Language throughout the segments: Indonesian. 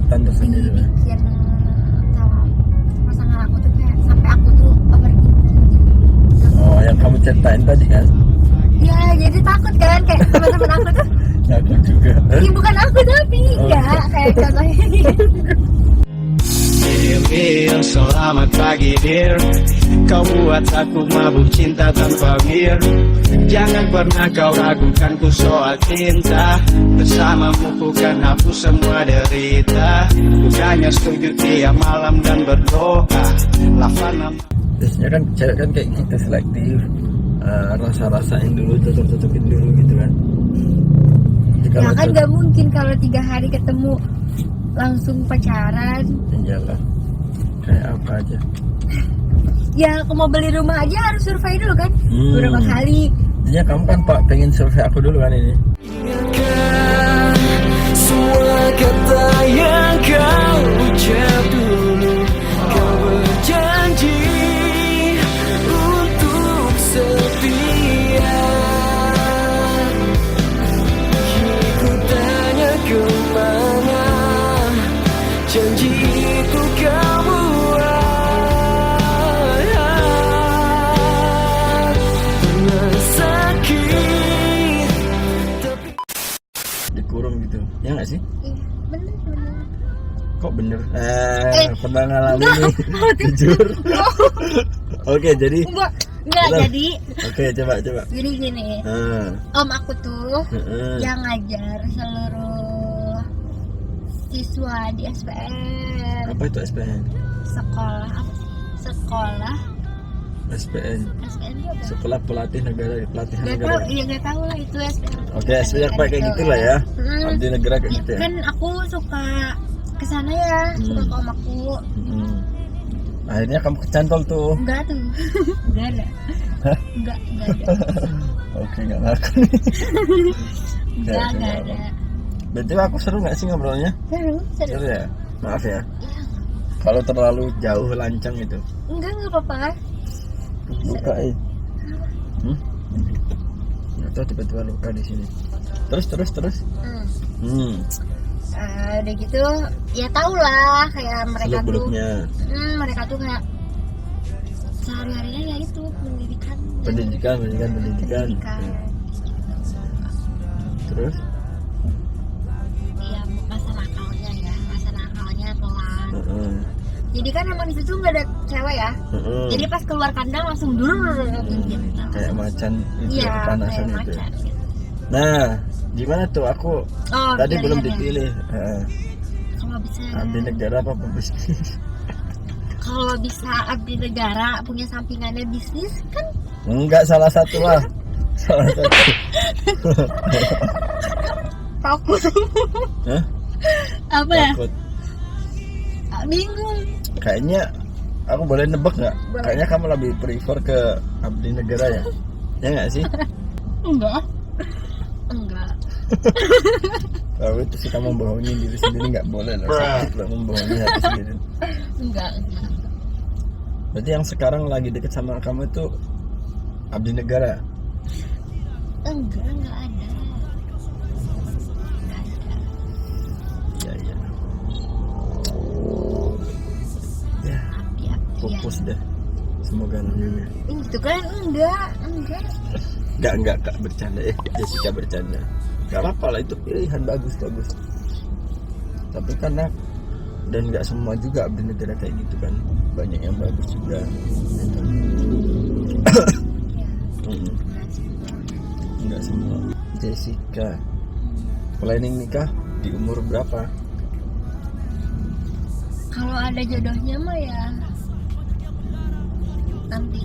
ketakutan tersendiri. Dibikin sama pasangan aku tuh kayak sampai aku tuh overthinking. Oh, yang kamu ceritain tadi kan? Ya jadi takut kan kayak teman-teman aku tuh. Aku juga. Ya bukan aku tapi enggak kayak contohnya gitu. Dear, selamat pagi dear. Kau buat aku mabuk cinta tanpa mir. Jangan pernah kau ragukanku soal cinta. Bersamamu ku kan hapus semua derita. Bukannya setuju tiap malam dan berdoa. Lafana. Biasanya kan cewek kan kayak gitu selektif. Rasa-rasain dulu, cocok-cocokin dulu gitu kan. Jadi Ya kalau kan nggak mungkin kalau 3 hari ketemu langsung pacaran. iyalah. Kayak apa aja. Ya aku mau beli rumah aja harus survei dulu kan. Beberapa kali. Intinya kamu kan Pak pengen survei aku dulu kan ini. Semua kata yang kau ucap dulu. Kau berjanji untuk setia. Kini ku tanya kemana janji itu kau buat. Pernah sakit tapi Dikurung gitu. Ya nggak sih? Iya bener. Kok bener? Pernah ngalamin nih. Oh, Jujur. Oke, jadi Enggak Betul. jadi. Oke, coba. Jadi gini. Om aku tuh yang ngajar seluruh siswa di SPN. Apa itu SPN? Sekolah SPN. SPN itu apa? Sekolah Pelatih Negara, Pelatihan Gak Negara. tahu, ya gak tahu lah itu SPN. Oke, SPN kayak gitu lah ya. Abdi negara kayak Ya, gitu ya. kan aku suka kesana ya, suka ke om aku. Akhirnya kamu kecantol tuh. Enggak tuh, enggak ada. Hah? Enggak ada. Oke, nggak ngaku nih. Enggak Oke, nggak ada. Berarti aku seru nggak sih ngobrolnya? Seru. Seru ya. Maaf ya. Kalau terlalu jauh lancang itu. Enggak apa-apa. Luka nggak tahu tiba-tiba luka di sini. Terus. Udah gitu, ya tau lah kayak mereka tuh. Beluk-beluknya. Mereka tuh kayak sehari-harinya ya itu Pendidikan. pendidikan. Terus? Ya masa nakalnya pelan. Jadi kan emang di situ nggak ada cewek ya. Jadi pas keluar kandang langsung gitu. Kayak macan itu Iya, kepanasan kayak itu. macan gitu. Nah, gimana tuh aku tadi belum pilihannya. dipilih. Kalau bisa Abdi negara apa pebisnis? kalau bisa abdi negara punya sampingannya bisnis kan Enggak, salah satu lah. Salah satu. takut. Hah? Apa ya? Takut. Bingung. Kayaknya aku boleh nebak nggak? Boleh. Kayaknya kamu lebih prefer ke abdi negara ya? Ya nggak sih? Enggak. Kalau itu sih kamu membohongi diri sendiri nggak boleh lah. Sakit lah membohongi hati sendiri. Enggak. Berarti yang sekarang lagi deket sama kamu itu abdi negara? Enggak ada. Ya. Ya, fokus deh. Semoga nantinya. Itu kan enggak. Enggak Kak, bercanda ya. Jessica bercanda. Gak apa-apa lah, itu pilihan bagus. Tapi karena dan nggak semua juga abdi negara kayak gitu kan, banyak yang bagus juga. Nggak semua. Jessica planning nikah di umur berapa? Kalau ada jodohnya mah ya nanti.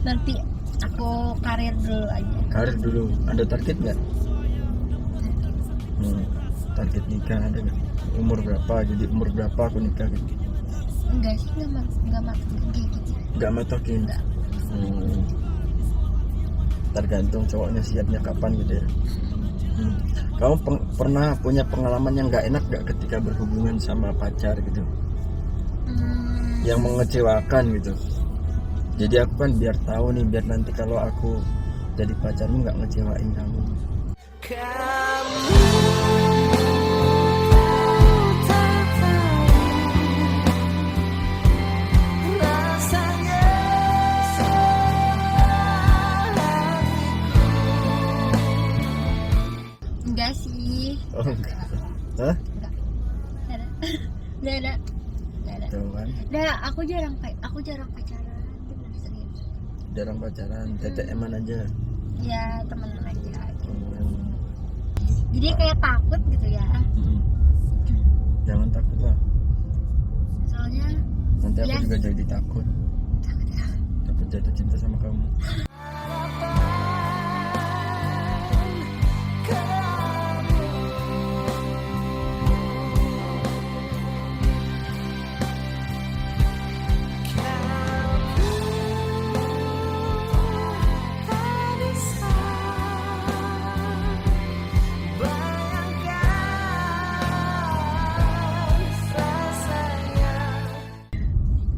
Nanti aku karir dulu aja. Karir dulu. Ada target nggak? Target nikah ada nggak? Umur berapa? Jadi umur berapa aku nikah gitu? Enggak sih, enggak gitu. Nggak matokin. Enggak. Tergantung cowoknya siapnya kapan gitu ya. Kamu pernah punya pengalaman yang nggak enak nggak ketika berhubungan sama pacar gitu? Yang mengecewakan gitu. Jadi aku kan biar tahu nih, biar nanti kalau aku jadi pacarmu nggak ngecewain kamu. Kamu Hah? Enggak ada. Nggak ada. Tuh kan, Nah, aku jarang pacaran, bener serius. jarang pacaran, TTM-an aja. Ya temenan aja. Hmm. Jadi kayak takut gitu ya. Mm-mm. Jangan takut lah, Soalnya nanti aku Yes. juga jadi takut jatuh cinta sama kamu.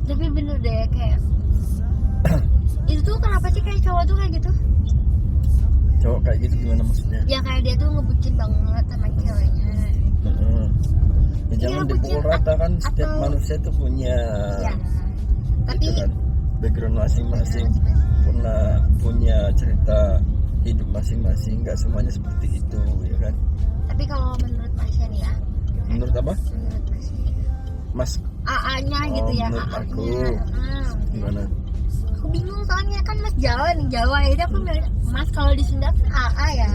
tapi bener deh kayak itu tuh kenapa sih kayak cowok tuh kayak gitu? Cowok kayak gitu gimana maksudnya? Ya kayak dia tuh ngebucin banget sama ceweknya. Heeh. Ya, jangan Iya, dipukul bucin rata kan, setiap atau- manusia itu punya Ya. Tapi gitu kan, background masing-masing, punya cerita hidup masing-masing, nggak semuanya seperti itu ya kan. tapi kalau menurut Masya nih ya, Menurut apa? menurut Masya, Mas AA-nya Oh, gitu ya, menurut AA-nya. aku. Gimana? Aku bingung soalnya kan Mas Jawa nih, Jawa ya. Jadi aku bilang, Mas kalau di Sunda kan AA ya.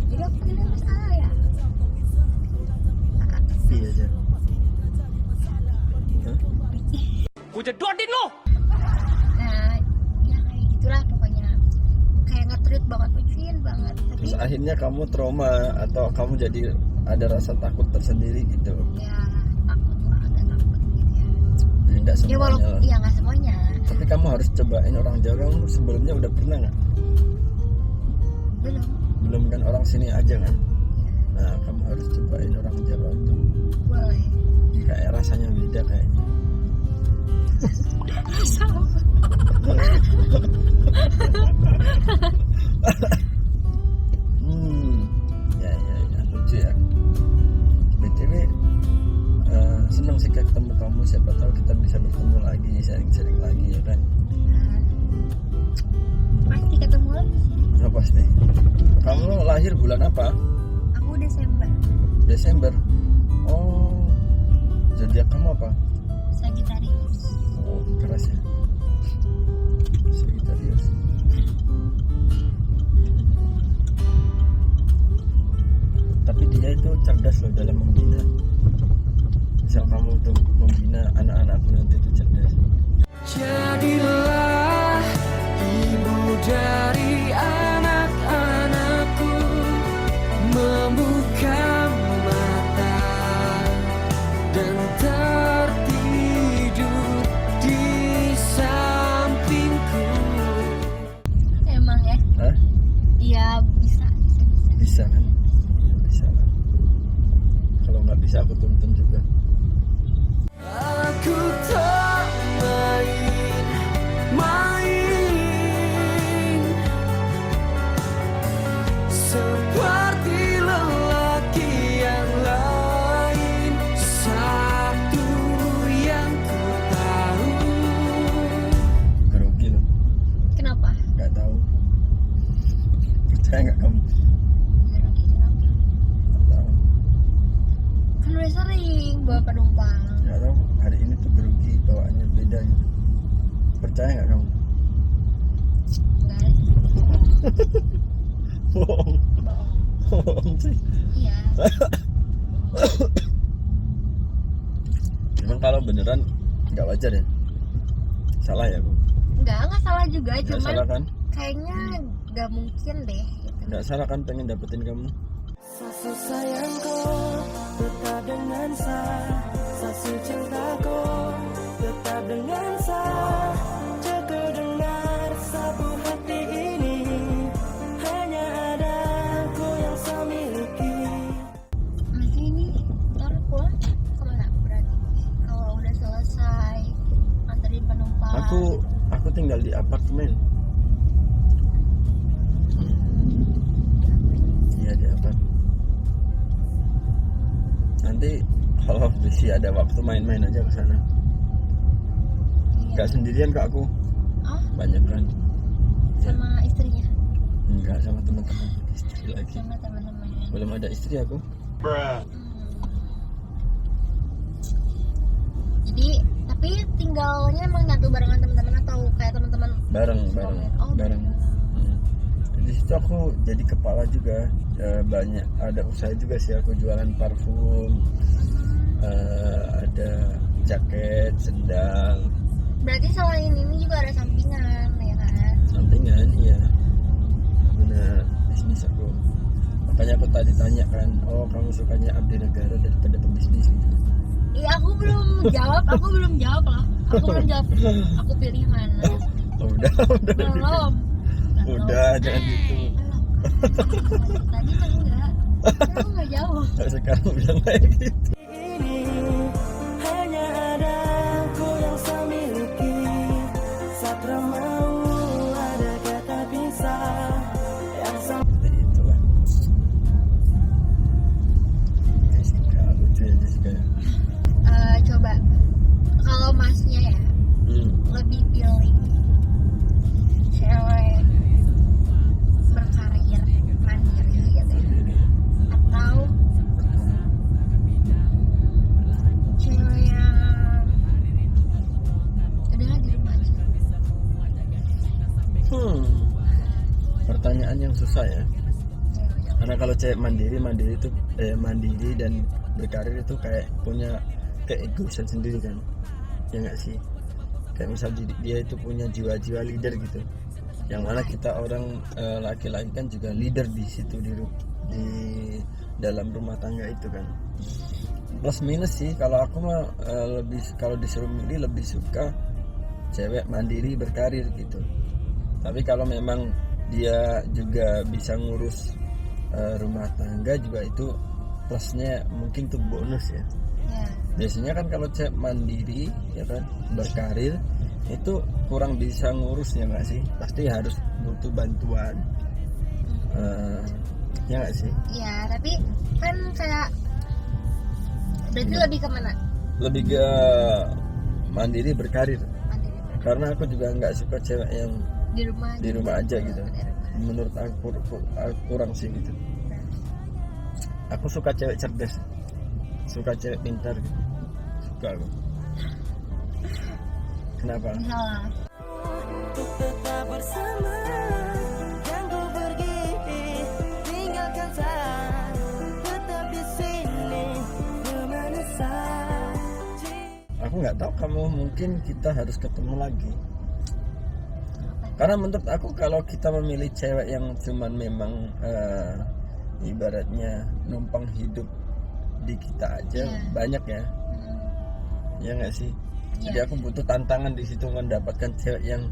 Jadi aku bilang Mas AA ya. Pi aja. Hah? Nah, ya kayak gitulah pokoknya. Kayak nge-treat banget, bucin banget. Tapi Terus akhirnya kamu trauma atau kamu jadi ada rasa takut tersendiri gitu. ya takut lah, agak takut gitu ya. Ya, nggak Ya semuanya walaupun lah. ya nggak semuanya. Tapi kamu harus cobain orang Jawa. Kamu sebelumnya udah pernah nggak? Belum. Belum kan, orang sini aja kan. Nah, kamu harus cobain orang Jawa tuh. Boleh. Kayak rasanya beda kayaknya. Ya, lucu ya. BTW, senang sih ketemu kamu. Siapa tahu kita bisa bertemu lagi, sharing-sharing lagi ya kan. Pasti ketemu lagi sih. Nah, pasti. Kamu lahir bulan apa? Aku Desember. Desember. Oh, zodiak kamu apa? Sagittarius. Oh, keras ya. Sagittarius. Tapi dia itu cerdas loh dalam membina. Misal kamu tuh membina anak-anakku nanti itu cerdas. Jadilah ibu dari anak-anakku, membuka mata dan tertidur di sampingku. Emang ya? Hah? Iya bisa. Bisa kan? Iya, bisa lah. Kalau nggak bisa aku tuntun juga. Aku tak main-main seperti lelaki yang lain. Satu yang ku tahu, Grogi loh. Kenapa? Nggak tahu. Percaya nggak kamu? Nggak tahu. Kan udah sering bawa penumpang. Nggak tahu. Hari ini tuh grogi, bawaannya beda gitu. Percaya nggak kamu? Enggak ada sih. Bohong. Bohong. Bohong sih. Iya. Emang kalau beneran nggak wajar ya? Salah ya aku? Enggak salah juga, Nggak cuman salah kan? kayaknya nggak mungkin deh gitu. Nggak salah kan pengen dapetin kamu? sasu sayangku tetap dengan saya, sasu cintaku tetap dengan saya. Cukup dengar sapu hati ini, hanya ada aku yang saya miliki. Masih ini ntar pulang kemana berarti? Kalau udah selesai anterin penumpang. Aku tinggal di apartemen. Iya, di apartemen. Nanti kalau bisa ada waktu main-main aja ke sana. Iya. Nggak sendirian kak aku, Oh, banyak kan? sama istrinya, Enggak, sama teman-teman istri lagi. sama teman-teman. belum ada istri aku. Jadi tapi tinggalnya emang nyatu barengan teman-teman atau kayak teman-teman? Bareng. Oh, Bareng. Di situ aku jadi kepala juga. Banyak ada usaha juga sih, aku jualan parfum, ada jaket, sendal. Berarti selain ini juga ada sampingan ya kan? Sampingan, iya. Benar, bisnis aku. Makanya aku tadi tanya kan, oh kamu sukanya abdi negara daripada pebisnis gitu. Iya, aku belum jawab loh. Aku belum jawab. Aku pilih mana? Udah. Belum. Udah, jangan gitu. Tadi kan enggak. Aku enggak jawab. Sekarang bilang kayak gitu. Hanya ada aku yang saya miliki. Satra mau ada kata bisa yang Seperti itulah. Jessica, lucu ya Jessica ya. Coba kalau masnya ya lebih pilih cewek berkarir mandiri gitu ya, atau cewek yang udah di rumah aja? Pertanyaan yang susah ya. Karena kalau cewek mandiri itu mandiri dan berkarir itu kayak punya keegoisan sendiri kan, ya nggak sih? Kayak misalnya dia itu punya jiwa-jiwa leader gitu, yang mana kita orang laki-laki kan juga leader di situ di dalam rumah tangga itu kan. Plus minus sih kalau aku mah lebih, kalau disuruh milih lebih suka cewek mandiri berkarir gitu. Tapi kalau memang dia juga bisa ngurus rumah tangga juga, itu plusnya mungkin tuh bonus ya. Biasanya kan kalau cewek mandiri ya kan berkarir itu kurang bisa ngurus, ya nggak sih? Pasti harus butuh bantuan, ya nggak sih? Iya, tapi kan kayak berarti lebih kemana? Lebih ke mandiri berkarir. Mandiri. Karena aku juga nggak suka cewek yang Di rumah aja gitu. Di rumah. Menurut aku kurang sih gitu. Aku suka cewek cerdas, suka cewek pintar gitu. Suka aku. Kenapa? Misalnya untuk tetap bersama. Jangan kau pergi, tinggalkan saya. Tetap di sini, kemana saja. Aku nggak tahu, kamu mungkin kita harus ketemu lagi. Karena menurut aku kalau kita memilih cewek yang cuman memang ibaratnya numpang hidup di kita aja, banyak ya, ya nggak sih? Jadi aku butuh tantangan di situ, mendapatkan cewek yang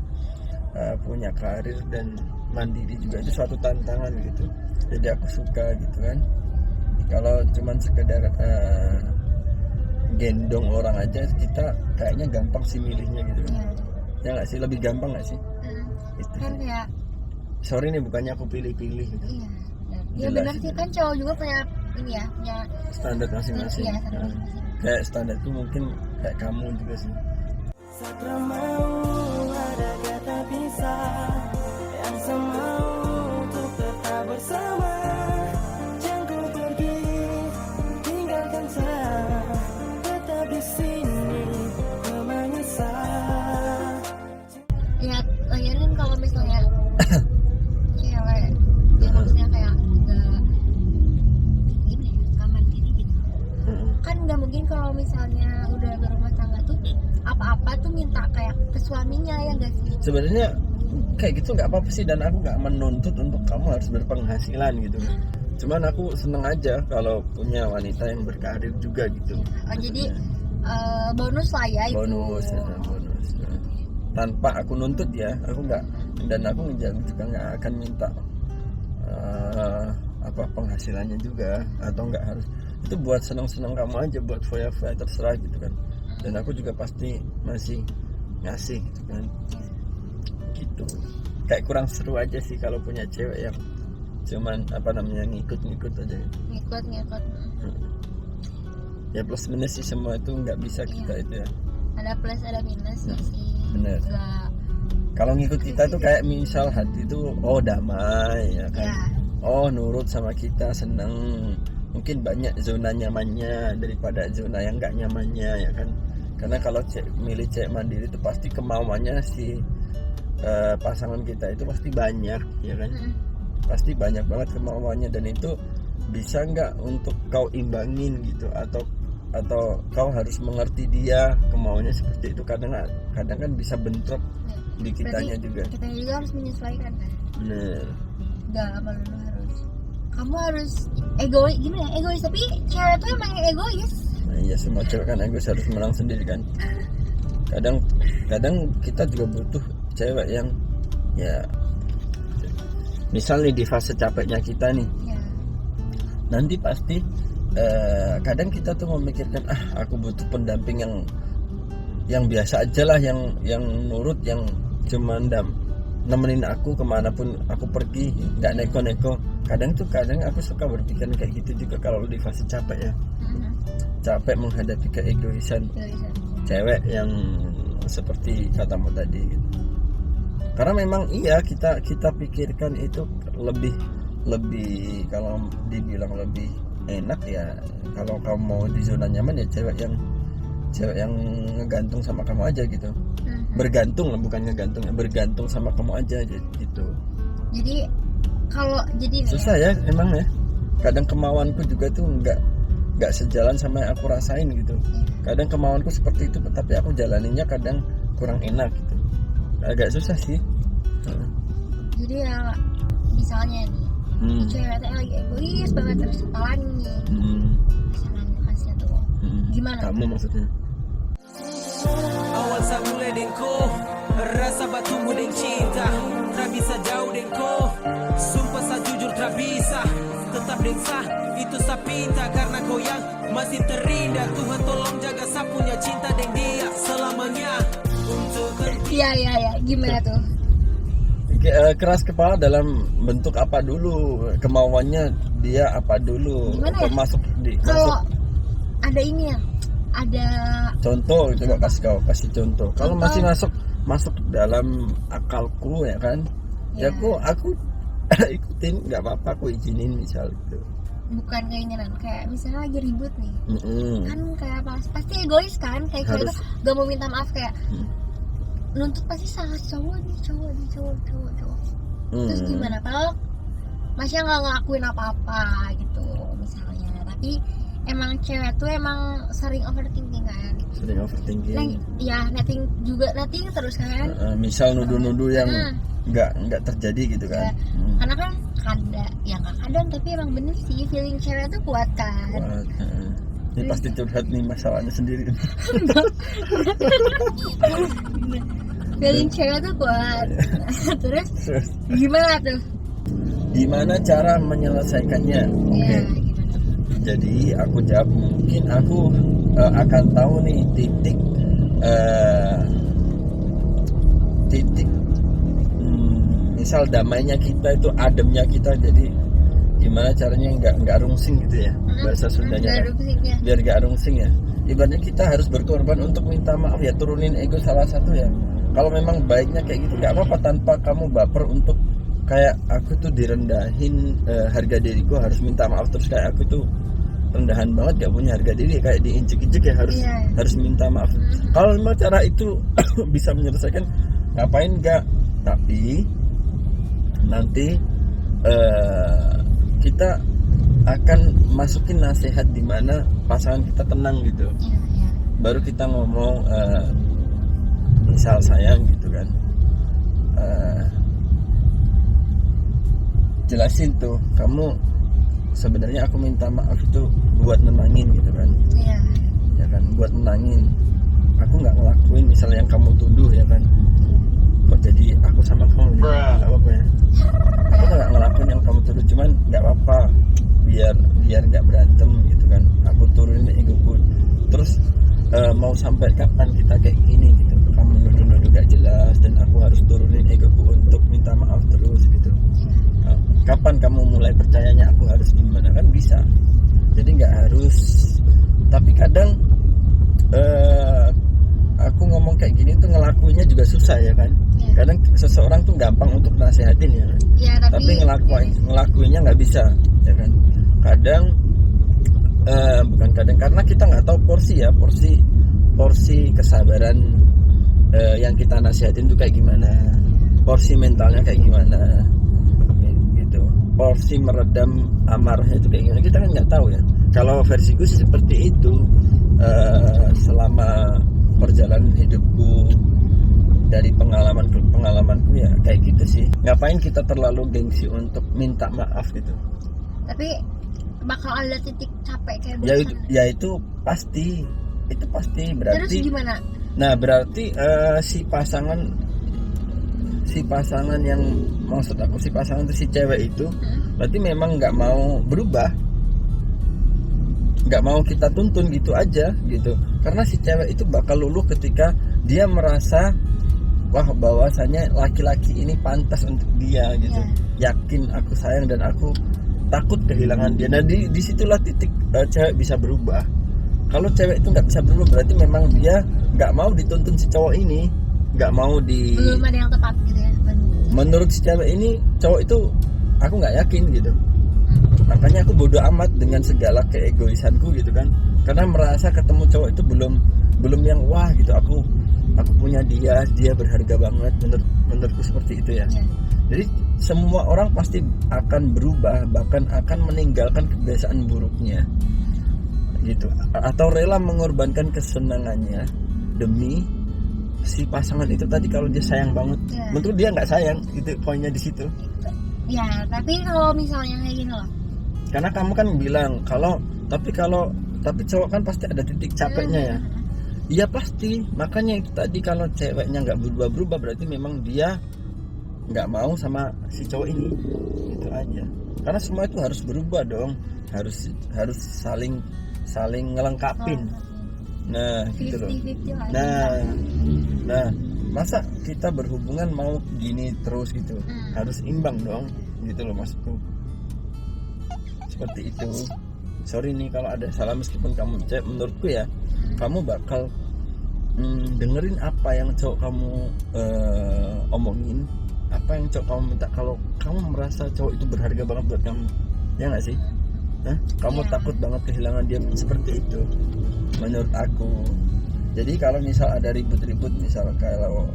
punya karir dan mandiri juga, itu suatu tantangan gitu. Jadi aku suka gitu kan. Kalau cuman sekedar gendong orang aja, kita kayaknya gampang sih milihnya gitu kan. Ya nggak sih, lebih gampang nggak sih? Itu kan sih. kayak Sorry nih, bukannya aku pilih-pilih gitu. iya. Ya Jelas benar sih, gitu. kan cowok juga punya ini ya, punya Standar masing-masing. Iya, standar Nah, masing-masing. kayak standarku mungkin kayak kamu juga sih. Satra mau ada kata bisa, yang semau untuk tetap bersama. Jangan kau pergi, tinggalkan saya. Tetap di sini, kemana saja. ya lagian kalau misalnya cewek ya maksudnya kayak nggak mandiri gitu, kan nggak mungkin kalau misalnya udah berumah tangga tuh apa-apa tuh minta kayak ke suaminya, ya nggak sih? Sebenarnya kayak gitu nggak apa-apa sih, dan aku nggak menuntut untuk kamu harus berpenghasilan gitu. Cuman aku seneng aja kalau punya wanita yang berkarir juga gitu. Jadi bonus lah ya itu. Bonus. Tanpa aku nuntut ya, aku nggak, dan aku juga nggak akan minta apa penghasilannya juga, atau nggak harus. Itu buat senang-senang kamu aja, buat foya-foya terserah gitu kan. Dan aku juga pasti masih ngasih gitu kan. Gitu. Kayak kurang seru aja sih kalau punya cewek yang cuman ngikut-ngikut aja gitu. Ngikut. Ya plus minus sih, semua itu nggak bisa kita itu ya. Ada plus ada minusnya sih. Bener. Nggak- Kalau ngikut kita itu kayak misal hati itu damai ya kan. ya nurut sama kita, seneng, mungkin banyak zona nyamannya daripada zona yang nggak nyamannya ya kan. Karena kalau milih cewek mandiri itu pasti kemauannya si pasangan kita itu pasti banyak ya kan, pasti banyak banget kemauannya, dan itu bisa nggak untuk kau imbangin gitu, atau kau harus mengerti dia kemauannya seperti itu. Kadang kan bisa bentrok di kitanya juga. Kita juga harus menyesuaikan kan. Bener. Gak melulu harus. Kamu harus egois, gimana ya? Egois, tapi cewek tuh emang egois. Nah, iya, semua cewek kan egois, harus menang sendiri kan. Kadang kita juga butuh cewek yang ya, misal nih di fase capeknya kita nih, Ya. nanti pasti kadang kita tuh memikirkan aku butuh pendamping yang biasa aja lah, yang nurut, yang cuman nemenin aku kemanapun aku pergi, nggak neko-neko. Kadang aku suka berpikir kayak gitu juga kalau di fase capek ya, capek menghadapi keegoisan cewek yang seperti katamu tadi gitu. Karena memang iya, kita pikirkan itu lebih kalau dibilang lebih enak ya kalau kamu mau di zona nyaman ya cewek yang ngegantung sama kamu aja gitu. Bergantung lah, bukan ngegantung ya, bergantung sama kamu aja gitu. Jadi kalau nih susah ya emang ya. Kadang kemauanku juga tuh nggak sejalan sama yang aku rasain gitu. Kadang kemauanku seperti itu tapi aku jalaninnya kadang kurang enak gitu. Agak susah sih. Jadi ya misalnya nih cewek tuh lagi egois banget, terus apalagi misalnya masnya tuh gimana? Kamu maksudnya? Awal sa mulai dengko, rasa batumu deng cinta, tak bisa jauh dengko, sumpah sa jujur tak bisa, tetap deng sah, itu sa pinta karena kau yang masih terindah. Tuhan tolong jaga sa punya cinta deng dia selamanya untuk Iya, gimana tuh? Keras kepala dalam bentuk apa dulu, kemauannya dia apa dulu. Gimana ya? Kalau ada ini ya, ada contoh, coba kasih contoh. Kalau masih masuk dalam akalku ya kan, ya aku ikutin, nggak apa-apa, aku izinin misal gitu. Bukan keinginan, kayak misalnya lagi ribut nih, kan kayak pasti egois kan, kayak cewek tuh gak mau minta maaf, kayak nuntut pasti salah cowok. Terus gimana kalau masnya nggak ngelakuin apa-apa gitu misalnya, tapi emang cewek tuh emang sering overthinking kan? Sering overthinking. Ya netting terus kan? Misal nuduh-nuduh yang nggak terjadi gitu kan? Karena kan kadang tapi emang bener sih, feeling cewek tuh kuat kan? Ini pasti curhat nih masalahnya sendiri. Feeling cewek tuh kuat. Terus gimana tuh? Gimana cara menyelesaikannya? Oke. Jadi aku jawab, mungkin aku akan tahu nih titik misal damainya kita itu, ademnya kita. Jadi gimana caranya nggak rungsing gitu ya, bahasa Sundanya kan? Biar nggak rungsing ya. Ibaratnya kita harus berkorban untuk minta maaf ya, turunin ego salah satu ya. Kalau memang baiknya kayak gitu nggak apa-apa, tanpa kamu baper untuk kayak aku tuh direndahin harga diriku, harus minta maaf terus kayak aku tuh rendahan banget, gak punya harga diri, kayak diinjek-injek ya, harus minta maaf. Kalau memang cara itu bisa menyelesaikan, ngapain enggak? Tapi nanti kita akan masukin nasihat di mana pasangan kita tenang gitu. Baru kita ngomong misal sayang gitu kan, jelasin tuh, kamu sebenarnya aku minta maaf itu buat nenangin gitu kan. Ya kan, buat nenangin. Aku nggak ngelakuin misal yang kamu tuduh ya kan. Kok jadi aku sama kamu ya? Nggak apa-apa ya. Aku nggak ngelakuin yang kamu tuduh, cuman nggak apa-apa, biar nggak berantem gitu kan. Aku turunin egoku. Terus mau sampai kapan kita kayak gini gitu? Kamu nuduh-nuduh gak jelas dan aku harus turunin egoku untuk minta maaf terus gitu. Kapan kamu mulai percayanya aku harus gimana? Kan bisa. Jadi nggak harus. Tapi kadang aku ngomong kayak gini tuh ngelakuinnya juga susah ya kan. Kadang kadang seseorang tuh gampang untuk nasehatin ya, Ya, tapi ngelakuinnya nggak bisa ya kan. Kadang bukan kadang, karena kita nggak tahu porsi kesabaran yang kita nasihatin itu kayak gimana, porsi mentalnya kayak gimana gitu, porsi meredam amarahnya itu kayak gimana, kita kan nggak tahu ya. Kalau versiku sih seperti itu. Selama perjalanan hidupku, dari pengalamanku ya kayak gitu sih. Ngapain kita terlalu gengsi untuk minta maaf gitu. Tapi bakal ada titik capek kayak Ya itu pasti berarti. Terus gimana? Nah berarti si pasangan yang maksud aku, si pasangan itu, si cewek itu berarti memang nggak mau berubah, nggak mau kita tuntun gitu aja gitu. Karena si cewek itu bakal luluh ketika dia merasa bahwasanya laki-laki ini pantas untuk dia gitu. Yakin aku sayang dan aku takut kehilangan dia. Nah disitulah titik cewek bisa berubah. Kalau cewek itu nggak bisa berubah, berarti memang dia nggak mau dituntun si cowok ini, nggak mau belum ada yang tepat gitu ya. Menurut si cewek ini, cowok itu aku nggak yakin gitu. Makanya aku bodoh amat dengan segala keegoisanku gitu kan, karena merasa ketemu cowok itu belum yang wah gitu, aku punya dia berharga banget. Menurutku seperti itu ya. Jadi semua orang pasti akan berubah, bahkan akan meninggalkan kebiasaan buruknya gitu, atau rela mengorbankan kesenangannya demi si pasangan itu tadi. Kalau dia sayang banget, menurut dia nggak sayang, itu poinnya di situ ya. Tapi kalau misalnya kayak gini loh, karena kamu kan bilang tapi cowok kan pasti ada titik capeknya ya. Iya pasti, makanya itu tadi, kalau ceweknya nggak berubah berarti memang dia nggak mau sama si cowok ini, itu aja. Karena semua itu harus berubah dong, harus saling ngelengkapin. Nah gitu loh. Nah masa kita berhubungan mau gini terus gitu, harus imbang dong gitu loh maksudku. Seperti itu. Sorry nih kalau ada salah, meskipun kamu cewek, menurutku ya kamu bakal dengerin apa yang cowok kamu omongin, apa yang cowok kamu minta. Kalau kamu merasa cowok itu berharga banget buat kamu, ya nggak sih? Kamu takut banget kehilangan dia, seperti itu menurut aku. Jadi kalau misal ada ribut-ribut, misal kalau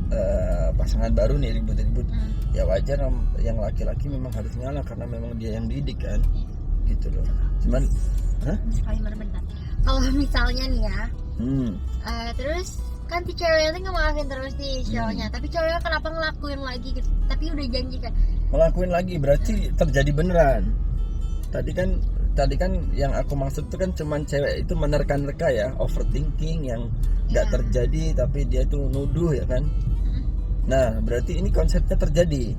pasangan baru nih ribut-ribut, ya wajar, yang laki-laki memang harus ngalah karena memang dia yang didik kan, gitu loh. Cuman kalau misalnya nih ya, terus kan si ceweknya tuh ngemaafin terus nih cowoknya, tapi cowoknya kenapa ngelakuin lagi gitu, tapi udah janji kan ngelakuin lagi, berarti terjadi beneran. Tadi kan yang aku maksud tuh kan cuman cewek itu menerka-nerka ya, overthinking yang nggak terjadi tapi dia tuh nuduh ya kan. Nah berarti ini konsepnya terjadi.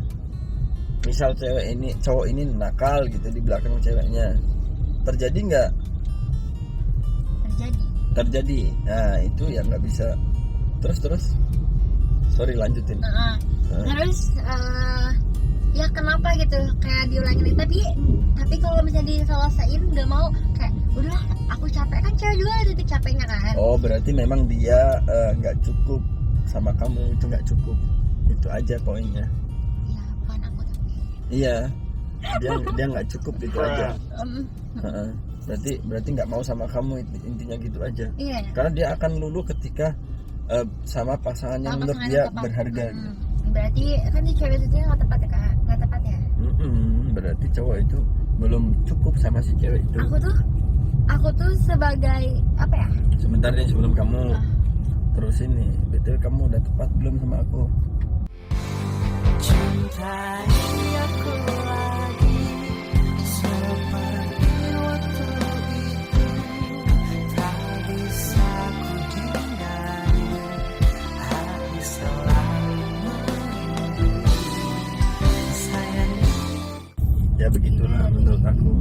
Misal cowok ini nakal gitu di belakang ceweknya, terjadi nggak? Terjadi. Nah itu ya nggak bisa. Terus sorry lanjutin. Terus ya kenapa gitu kayak diulangin, tapi kalau misalnya diselesain nggak mau, kayak udah aku capek, kan cewek juga ada titik capeknya kan. Oh berarti memang dia nggak cukup sama kamu, itu nggak cukup, itu aja poinnya. Ya bukan aku tapi. Iya dia nggak cukup, itu aja. Berarti nggak mau sama kamu, intinya gitu aja. Iya. Karena dia akan luluh ketika sama pasangan yang menurut dia berharga. Berarti kan di cewek itu nggak tepat ya kak, nggak tepat ya. Berarti cowok itu belum cukup sama si cewek itu. Aku tuh sebagai apa ya? Sebentar nih sebelum kamu terus ini, betul kamu udah tepat belum sama aku? Cintai aku lagi seperti waktu itu, tak bisa ku hindari, hati selalu menunggu. Sayang, ya begitulah menurut aku.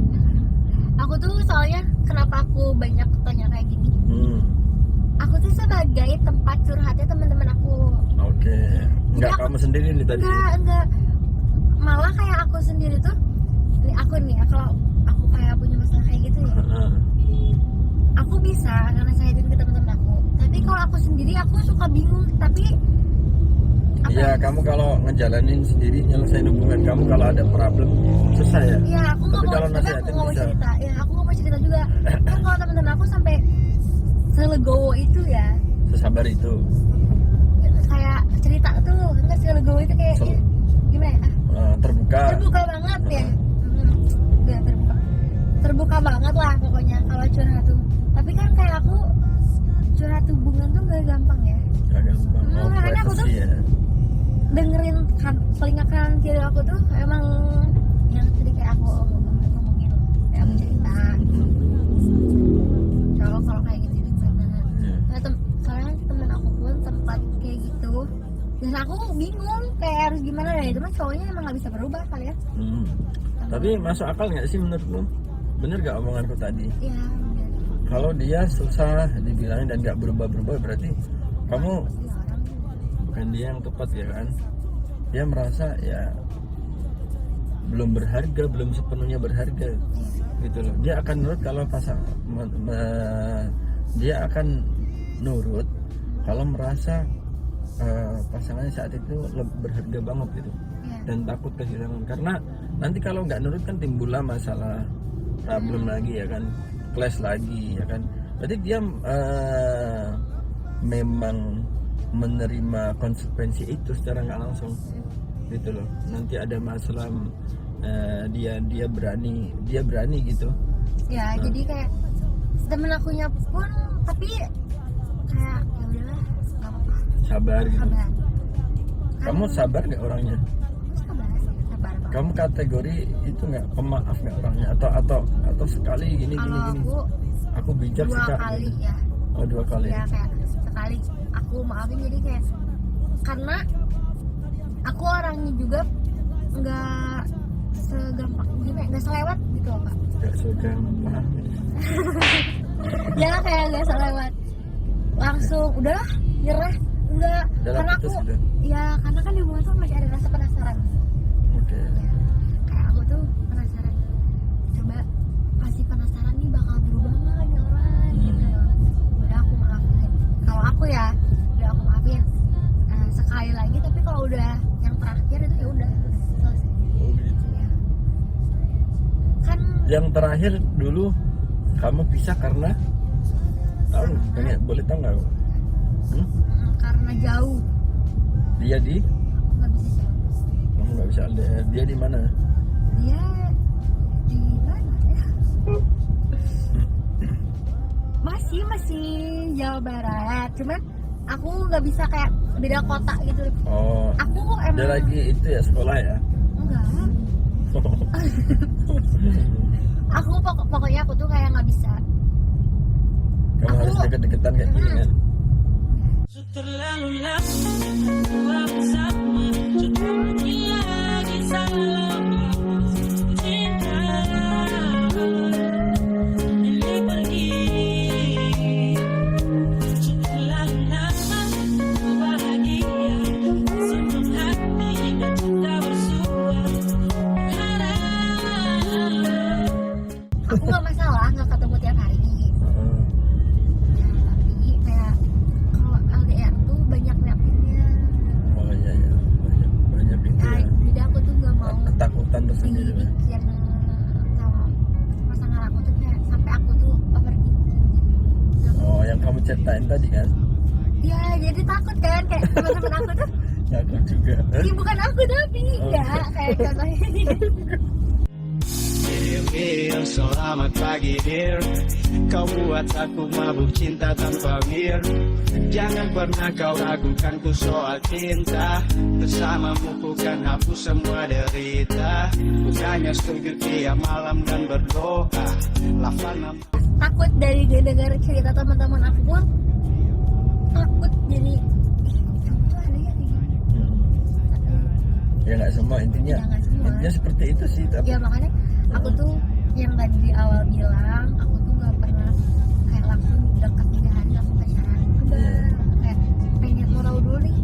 Aku tuh soalnya kenapa aku banyak tanya kayak gini, aku tuh sebagai tempat curhatnya teman-teman aku. Oke. Enggak kamu sendiri nih tadi? Enggak. Malah kayak aku sendiri tuh, kalau aku kayak punya masalah kayak gitu ya, aku bisa ngerasain ke teman-teman aku. Tapi kalau aku sendiri aku suka bingung. Tapi Iya, kamu kalau ngejalanin sendiri nyelesain hubungan kamu kalau ada problem susah ya. Iya, aku nggak Tapi mau, kalau tapi aku nasihatin nggak mau bisa. cerita. Ya, aku nggak mau cerita juga. Kan kalau teman-teman aku sampai selegowo itu ya, Sesabar itu. kayak cerita tuh, enggak selegowo itu kayak Sel- gimana ya? Terbuka. Terbuka banget ya. Udah terbuka banget lah pokoknya kalau curhat tuh. Tapi kan kayak aku curhat hubungan tuh gak gampang ya. Gak gampang. Oh, Makanya aku tuh privacy ya. dengerin kan telinga kanan kiri aku tuh emang yang tadi kayak aku ngomongin kayak aku cerita. Kalau kayak gitu gimana? Iya. Nah, soalnya temen aku pun sempat kayak gitu. Dan aku bingung kayak harus gimana ya. Itu mah cowoknya emang gak bisa berubah kali ya. Tapi masuk akal nggak sih menurutmu? Bener gak omonganku tadi? Iya bener. Kalau dia susah dibilangin dan nggak berubah-berubah, berarti kamu Iya, orang bukan dia yang tepat ya kan? Dia merasa ya belum berharga, belum sepenuhnya berharga gitu loh. Dia akan nurut kalau dia akan nurut kalau merasa pasangannya saat itu berharga banget gitu. Iya. Dan takut kehilangan, karena nanti kalau nggak nurut kan timbullah masalah problem lagi ya kan, clash lagi ya kan. Berarti dia memang menerima konsekuensi itu secara nggak langsung gitu loh. Nanti ada masalah dia berani gitu. Ya, jadi kayak temen akunya pun tapi kayak ya udahlah nggak apa-apa, Sabar gitu. sabar. Kamu sabar nggak orangnya? Sabar banget. Kamu kategori itu nggak, pemaaf nggak orangnya, atau sekali gini Kalau aku bijak sih dua Kak, kali gitu. ya, Oh 2 kali. ya kayak sekali aku maafin, jadi kayak karena aku orangnya juga nggak segampang gimana, nggak selewat gitu loh Kak. Gak segampang. Ya kayak nggak selewat langsung udahlah nyerah, enggak. Dalam Karena putus aku gitu. ya karena kan di hubungan tuh masih ada rasa penasaran. Oke. Ya, kayak aku tuh penasaran, coba pasti penasaran nih bakal berubah nggak nih orang gitu. Udah aku maafin, kalau aku ya udah aku maafin sekali lagi, tapi kalau udah yang terakhir itu ya udah selesai Oh gitu. ya. Kan Yang terakhir dulu kamu pisah karena tahu nggak? Boleh tahu nggak? karena jauh, Dia di aku nggak bisa jauh. kamu nggak bisa LDR. Dia di mana? Dia di mana ya? masih Jawa Barat, cuman aku nggak bisa kayak beda kota gitu. Oh, Aku emang dia lagi itu ya, sekolah ya. enggak. Aku pokoknya aku tuh kayak nggak bisa. Kamu Aku- harus deket-deketan kayak gini kan. Terlalu lama bersama, cukup lagi sama cinta ini pergi. Terlalu lama bahagia, senang hati dan cinta bersua. Aku nggak masalah nggak ketemu tiap hari. Ya, tapi kayak kalau LDR tuh banyak liatinnya. Oh iya ya, banyak itu Nah, ya. jadi aku tuh nggak mau Ketakutan tersendiri. Ya. dibikin sama pasangan aku tuh kayak sampai aku tuh overthinking. Oh, yang kamu ceritain tadi kan? Ya jadi takut kan kayak teman-teman aku tuh, Ya aku juga. ya bukan aku tapi Oh. ya kayak contohnya. Dear, selamat pagi dear. Kau buat aku mabuk cinta tanpa mir. Jangan pernah kau ragukan ku soal cinta. Bersamamu ku kan hapus semua derita. Bukannya setuju tiap malam dan berdoa. Lafal nama Takut dari dengar cerita teman-teman aku pun takut, jadi ih, kamu tuh ada ya kayak gini. Ya nggak semua intinya. Ya, nggak semua. Intinya seperti itu sih, tapi Ya makanya aku tuh yang tadi di awal bilang aku tuh nggak pernah kayak langsung dekat 3 hari langsung pacaran. Enggak, Iya. kayak pengen mau tahu dulu nih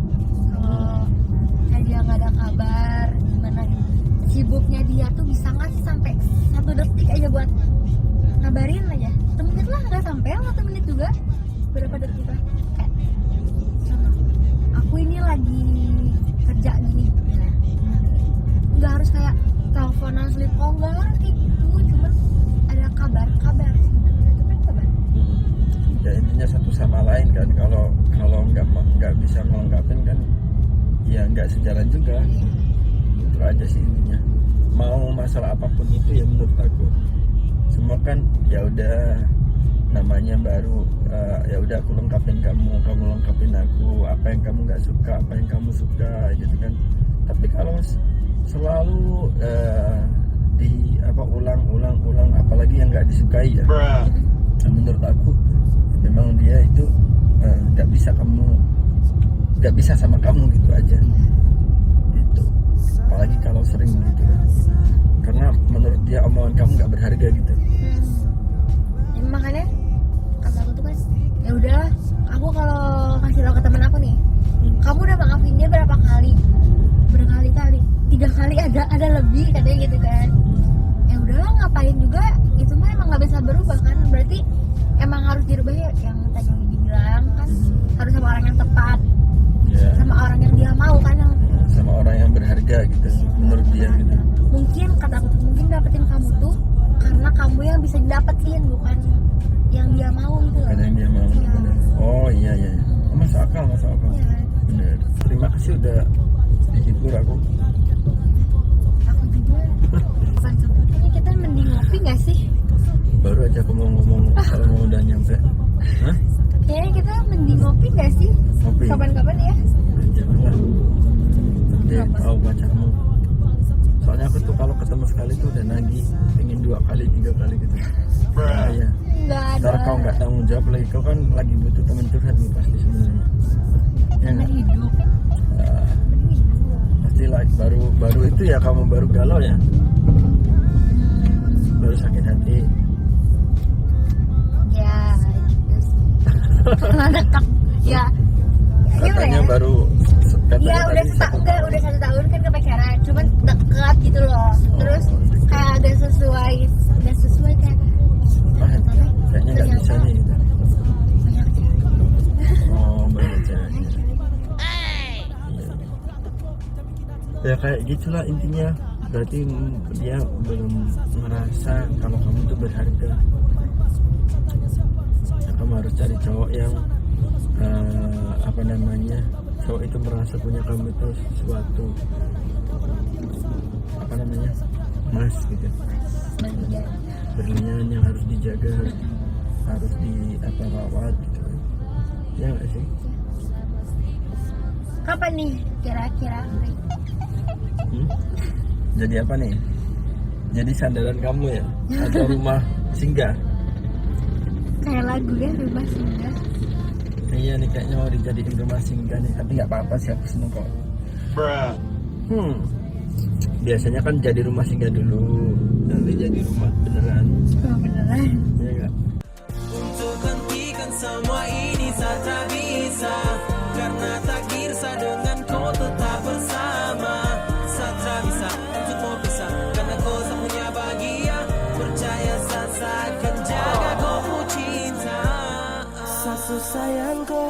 kalau kayak dia nggak ada kabar gimana gitu. Sibuknya dia tuh bisa nggak sih sampai 1 detik aja buat ngabarin aja, 1 menit lah, nggak sampai 1 menit juga, berapa detik lah kayak contoh, aku ini lagi nggak bisa melengkapin kan ya nggak sejalan juga. Itu aja sih intinya. Mau masalah apapun itu ya menurut aku semua kan ya udah namanya baru, ya udah aku lengkapin kamu lengkapin aku, apa yang kamu nggak suka, apa yang kamu suka gitu kan. Tapi kalau selalu di apa ulang apalagi yang nggak disukai ya, nah, menurut aku memang dia itu nggak bisa sama kamu gitu aja gitu. Apalagi kalau sering gitu kan, karena menurut dia omongan kamu nggak berharga gitu. Ya, makanya kata aku tuh kan ya udahlah, aku kalau kasih tau ke temen aku nih, kamu udah maafin dia berapa kali, berkali-kali, 3 kali ada lebih katanya gitu kan. Ya udahlah, ngapain juga, itu mah emang nggak bisa berubah kan, berarti emang harus dirubah ya, yang tadi dibilang kan harus sama orang yang tepat, sama orang yang dia mau kan, yang sama orang yang berharga gitu menurut dia gitu. Mungkin kata aku tuh, mungkin dapetin kamu tuh karena kamu yang bisa didapetin, bukan yang dia mau gitu loh. Karena yang dia mau. Iya. Bener. Oh iya. Oh, masuk akal. Iya. Bener. Terima kasih udah dihibur aku. Aku juga kapan kayaknya kita mending ngopi gak sih? Baru aja aku mau ngomong kalau mau udah nyampe. Hah? Kayaknya kita mending ngopi gak sih? Ngopi? Kapan-kapan ya? Janganlah. Nanti Kenapa? tahu pacarmu. Soalnya aku tuh kalau ketemu sekali tuh udah nagih, pengen 2 kali 3 kali gitu. Iya. Nggak ada. Ntar kau nggak tanggung jawab lagi, kau kan lagi butuh teman curhat nih pasti sebenarnya. Ya nggak? Hidup. Ah, pasti lah baru itu ya, kamu baru galau ya, baru sakit hati. Ya gitu sih. Karena dekat. Ya. Katanya ya? baru Ya udah tadi 1 tahun kan kepacaran, cuman dekat gitu loh. Terus kayak agak sesuai kayak kayaknya nggak bisa nih gitu. banyak cewek. Oh banyak ceweknya. Ya kayak gitulah intinya. Berarti dia belum merasa kalau kamu tuh berharga. Ya, kamu harus cari cowok yang apa namanya, cowok itu merasa punya kamu itu sesuatu, apa namanya, emas gitu, berlian yang harus dijaga, harus di apa rawat gitu. Ya nggak sih? Kapan nih kira-kira? Jadi apa nih? Jadi sandaran kamu ya? Atau rumah singgah? Kayak lagu ya, rumah singgah. Iya nih, kayaknya mau dijadiin rumah singgah nih. Tapi nggak apa-apa sih, aku seneng kok. Biasanya kan jadi rumah singgah dulu, nanti jadi rumah beneran. Oh, beneran. Iya nggak? Untuk hentikan semua ini saya tak bisa, karena takdir saya dengan kau tetap bersama. Saya tak bisa untuk mau pisah, karena kau tak punya bahagia. Percaya saya akan jaga kau pun cinta. Sasu sayangku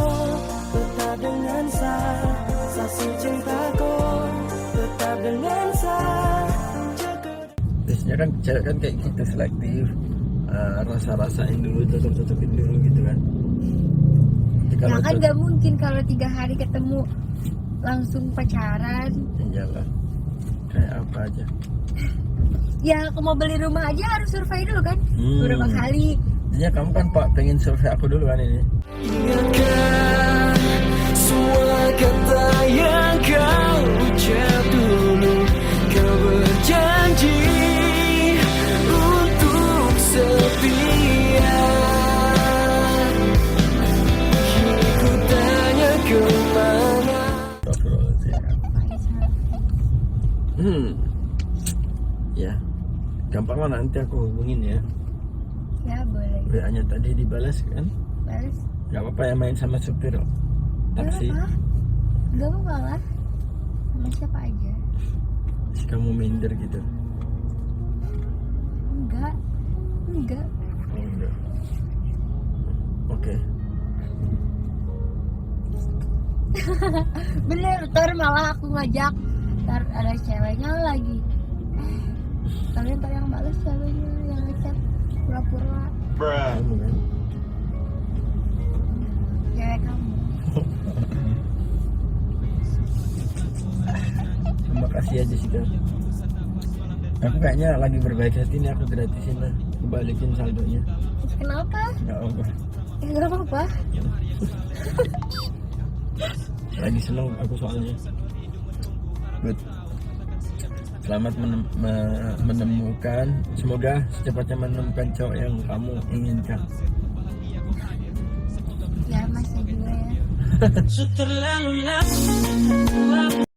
tetap dengan saya, sasu cintaku tetap dengan saya. Biasanya kan cewek kan kayak gitu, selektif, rasa-rasain dulu, cocok-cocokin dulu gitu kan. Jadi Ya kalau kan cocok- gak mungkin kalau 3 hari ketemu langsung pacaran. iyalah, kayak apa aja. Ya aku mau beli rumah aja harus survei dulu kan, beberapa kali. Jadinya kamu kan Pak pengen survei aku dulu kan ini. Ingatkan semua kata yang kau ucap dulu. Kau berjanji untuk setia. Kini ku tanya kemana. Ya, gampang lah, nanti aku hubungin ya. Ya boleh. WA-nya tadi dibalas kan? Balas. Gak apa-apa ya main sama supir taksi. Gak apa-apa lah. Sama siapa aja. Si kamu minder gitu. Enggak. Oh enggak. Oke. Bener, ntar malah aku ngajak, ntar ada ceweknya lagi. Kalian ntar yang balas ceweknya yang ngechat pura-pura Kamu kan? cewek kamu. kasih aja situ. Aku kayaknya lagi berbaik hati nih, aku gratisin lah, aku balikin saldonya. Kenapa? Nggak apa. Nggak apa-apa. Lagi seneng aku soalnya. Good. Selamat menemukan, semoga secepatnya menemukan cowok yang kamu inginkan. Ya mas ya juga ya. Terlalu lama